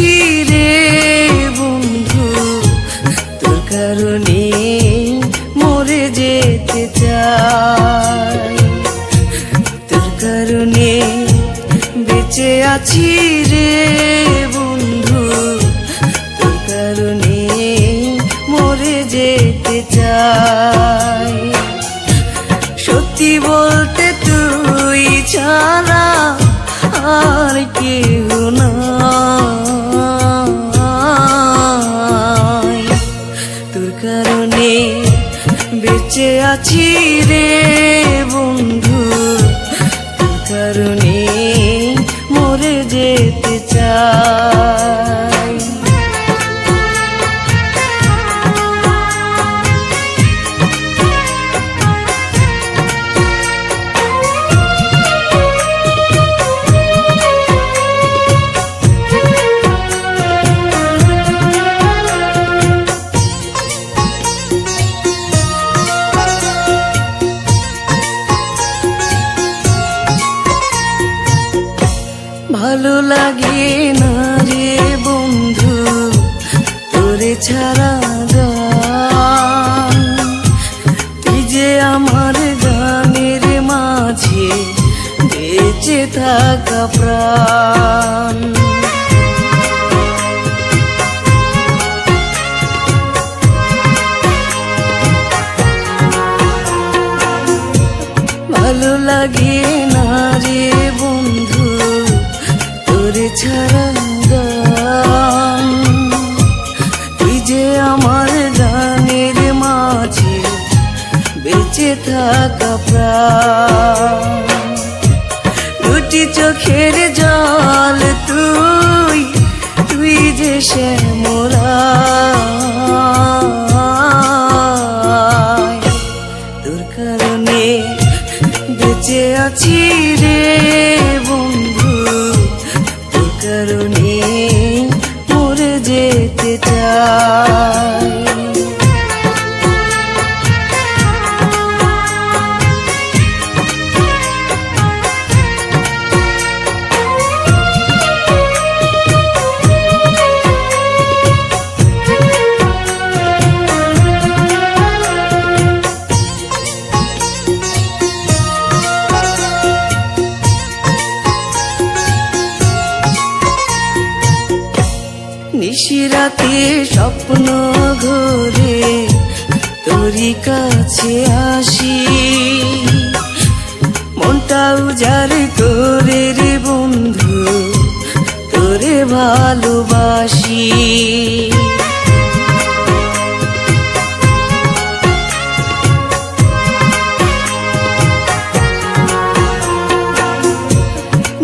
আছি রে বন্ধু, তোর কারণে মরে যেতে চাই। তোর কারণে বেঁচে আছি রে বন্ধু, তোর কারণে মরে যেতে চাই। সত্যি বলতে তুই ছাড়া আর কেউ নাই। তোর কারণে বেঁচে আছি রে বন্ধু, তোর কারণে মরে যেতে চাই। ভালো লাগে না রে বন্ধু তোরে ছাড়া গান, তুই যে আমার গানের মাঝে বেঁচে থাকা প্রাণ। ভালো লাগে না রে বন্ধু তোরে ছাড়া গান, তুই যে আমার গানের মাঝে বেঁচে থাকা প্রাণ। দুটি চোখের জল তুই, তুই যে শ্যামরায়। তোর কারণে বেঁচে আছি রে বন্ধু, তোর কারণে মরে যেতে চাই। নিশিরাতে স্বপ্ন ঘোরে তোরই কাছে আসি, মনটা উজাড় করে রে বন্ধু তোরে ভালোবাসি।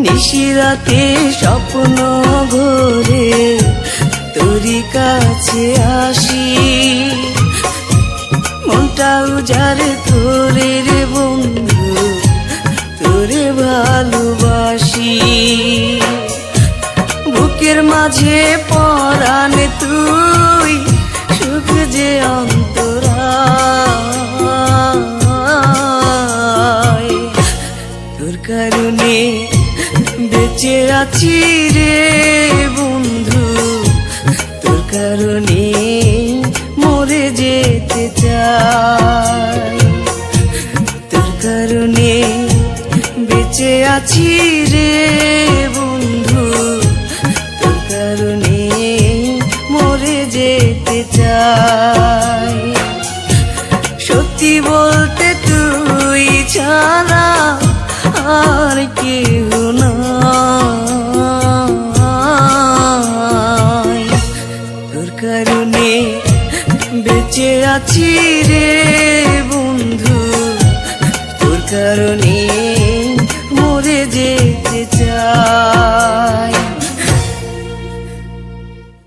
নিশিরাতে স্বপ্ন ঘোরে তোরই কাছে আসি, মনটা উজাড় করে রে বন্ধু তোরে ভালোবাসি। বুকের মাঝে পরাণ তুই, সুখ যে অন্তরায়। তোর কারণে বেঁচে আছি রে বন্ধু, তোর কারণে মরে যেতে চাই। তোর কারণে বেঁচে আছি রে বন্ধু, তোর কারণে মরে যেতে চাই। সত্যি বলতে তুই ছাড়া আর কেউ নাই। তোর কারণে বেঁচে আছি রে